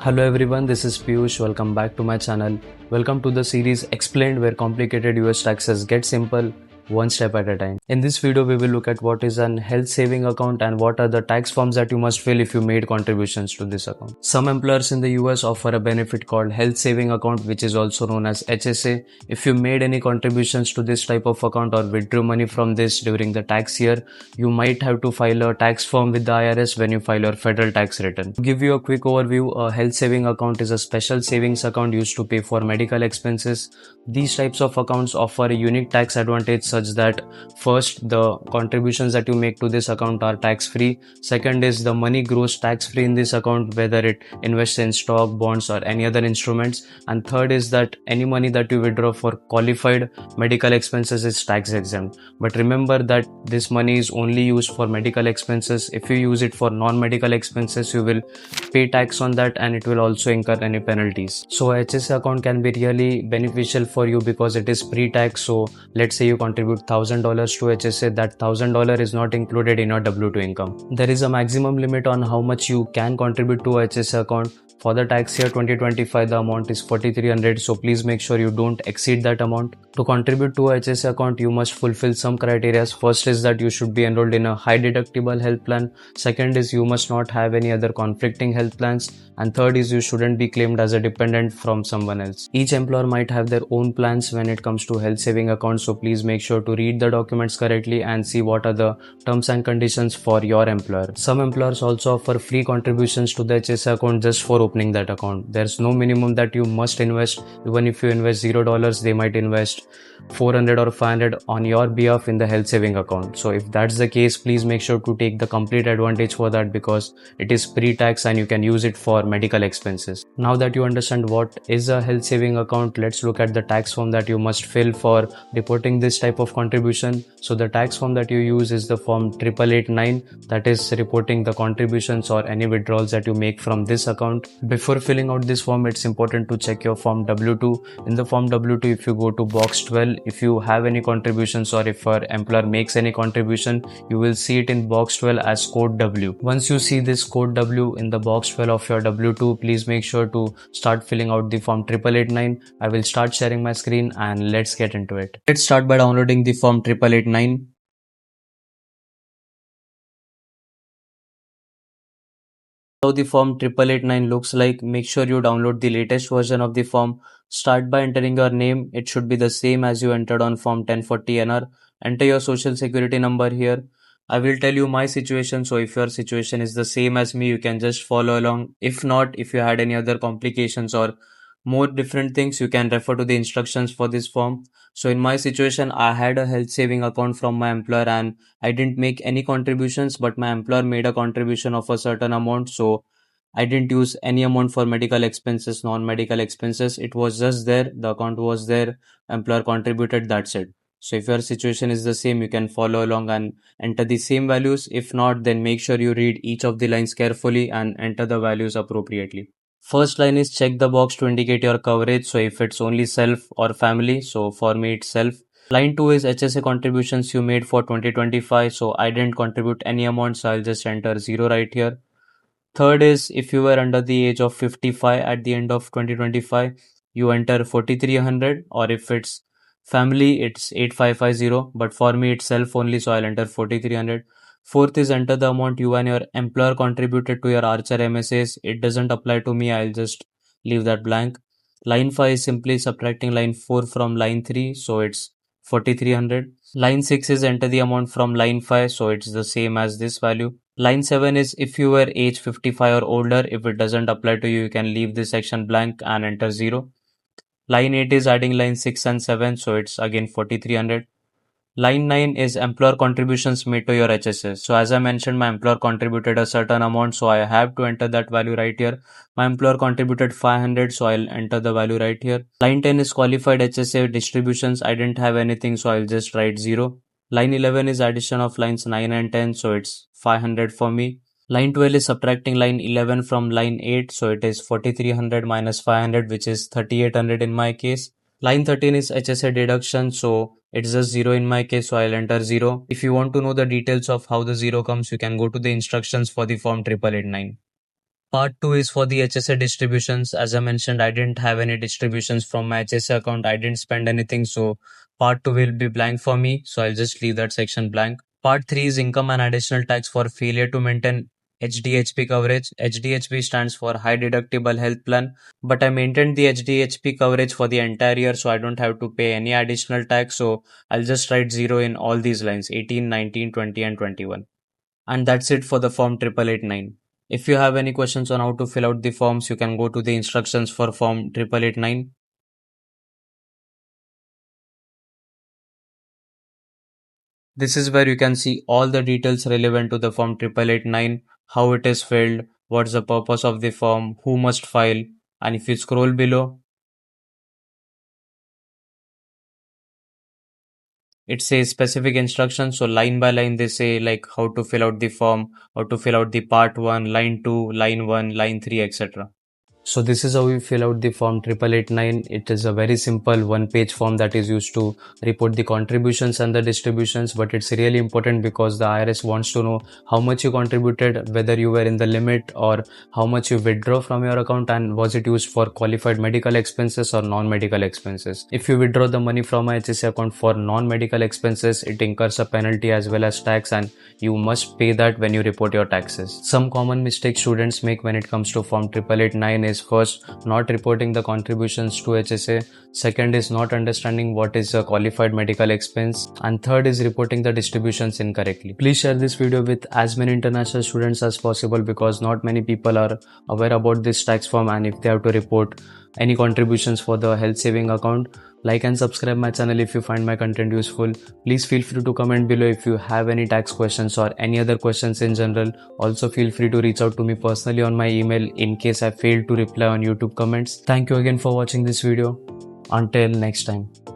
Hello everyone, this is Piyush. Welcome back to my channel. Welcome to the series Explained, where complicated US taxes get simple one step at a time. In this video, we will look at what is an health saving account and what are the tax forms that you must fill if you made contributions to this account. Some employers in the US offer a benefit called health saving account, which is also known as HSA. If you made any contributions to this type of account or withdrew money from this during the tax year, you might have to file a tax form with the IRS when you file your federal tax return. To give you a quick overview, a health saving account is a special savings account used to pay for medical expenses. These types of accounts offer a unique tax advantage such that first, the contributions that you make to this account are tax free. Second is the money grows tax free in this account, whether it invests in stock, bonds or any other instruments. And third is that any money that you withdraw for qualified medical expenses is tax exempt. But remember that this money is only used for medical expenses. If you use it for non-medical expenses, you will pay tax on that and it will also incur any penalties. So HSA account can be really beneficial for you because it is pre-tax. So let's say you contribute $1,000 to HSA, that $1,000 is not included in your W2 income. There is a maximum limit on how much you can contribute to a HSA account. For the tax year 2025, the amount is $4,300, so please make sure you don't exceed that amount. To contribute to a HSA account, you must fulfill some criteria. First is that you should be enrolled in a high deductible health plan. Second is you must not have any other conflicting health plans. And third is you shouldn't be claimed as a dependent from someone else. Each employer might have their own plans when it comes to health saving accounts, so please make sure to read the documents correctly and see what are the terms and conditions for your employer. Some employers also offer free contributions to the HSA account just for opening that account. There's no minimum that you must invest. Even if you invest $0, they might invest $400 or $500 on your behalf in the health saving account. So if that's the case, please make sure to take the complete advantage for that because it is pre-tax and you can use it for medical expenses. Now that you understand what is a health saving account, let's look at the tax form that you must fill for reporting this type of contribution. So the tax form that you use is the form 8889, that is reporting the contributions or any withdrawals that you make from this account. Before filling out this form, it's important to check your form W2. In the form W2, if you go to box 12, if you have any contributions or if your employer makes any contribution, you will see it in box 12 as code W. Once you see this code W in the box 12 of your W2, please make sure to start filling out the form 8889. I will start sharing my screen and let's get into it. Let's start by downloading the form 8889. How the form 8889 looks like, make sure you download the latest version of the form. Start by entering your name. It should be the same as you entered on form 1040 NR. Enter your social security number here. I will tell you my situation, so if your situation is the same as me, you can just follow along. If not, if you had any other complications or more different things, you can refer to the instructions for this form. So in my situation, I had a health saving account from my employer and I didn't make any contributions, but my employer made a contribution of a certain amount. So I didn't use any amount for medical expenses, non-medical expenses. It was just there. The account was there. Employer contributed. That's it. So if your situation is the same, you can follow along and enter the same values. If not, then make sure you read each of the lines carefully and enter the values appropriately. First line is check the box to indicate your coverage. So if it's only self or family, so for me it's self. Line 2 is HSA contributions you made for 2025. So I didn't contribute any amount, so I'll just enter 0 right here. Third is if you were under the age of 55 at the end of 2025, you enter 4300, or if it's family, it's 8550, but for me it's self only, so I'll enter 4300. Fourth is enter the amount you and your employer contributed to your Archer MSAs. It doesn't apply to me, I'll just leave that blank. Line 5 is simply subtracting line 4 from line 3, so it's 4300. Line 6 is enter the amount from line 5, so it's the same as this value. Line 7 is if you were age 55 or older. If it doesn't apply to you, you can leave this section blank and enter 0. Line 8 is adding line 6 and 7, so it's again 4300. Line 9 is employer contributions made to your HSS. So as I mentioned, my employer contributed a certain amount, so I have to enter that value right here. My employer contributed 500, so I'll enter the value right here. Line 10 is qualified HSA distributions. I didn't have anything, so I'll just write 0. Line 11 is addition of lines 9 and 10, so it's 500 for me. Line 12 is subtracting line 11 from line 8, so it is 4300 minus 500, which is 3800 in my case. Line 13 is HSA deduction, so it's just 0 in my case, so I'll enter 0. If you want to know the details of how the 0 comes, you can go to the instructions for the form 8889. Part 2 is for the HSA distributions. As I mentioned, I didn't have any distributions from my HSA account. I didn't spend anything. So part 2 will be blank for me. So I'll just leave that section blank. Part 3 is income and additional tax for failure to maintain HDHP coverage. HDHP stands for high deductible health plan. But I maintained the HDHP coverage for the entire year. So I don't have to pay any additional tax. So I'll just write 0 in all these lines: 18, 19, 20 and 21. And that's it for the form 8889. If you have any questions on how to fill out the forms, you can go to the instructions for form 8889. This is where you can see all the details relevant to the form 8889, how it is filled, what's the purpose of the form, who must file, and if you scroll below, it says specific instructions. So line by line they say like how to fill out the form, how to fill out the part 1, line 2, line 1, line 3, etc. So this is how you fill out the form 8889. It is a very simple one-page form that is used to report the contributions and the distributions, but it's really important because the IRS wants to know how much you contributed, whether you were in the limit, or how much you withdraw from your account, and was it used for qualified medical expenses or non-medical expenses. If you withdraw the money from a HSA account for non-medical expenses, it incurs a penalty as well as tax, and you must pay that when you report your taxes. Some common mistakes students make when it comes to form 8889 is: first, not reporting the contributions to HSA; second is not understanding what is a qualified medical expense; and third is reporting the distributions incorrectly. Please share this video with as many international students as possible because not many people are aware about this tax form and if they have to report any contributions for the health saving account. Like and subscribe my channel if you find my content useful. Please feel free to comment below if you have any tax questions or any other questions in general. Also feel free to reach out to me personally on my email in case I failed to reply on YouTube comments. Thank you again for watching this video. Until next time.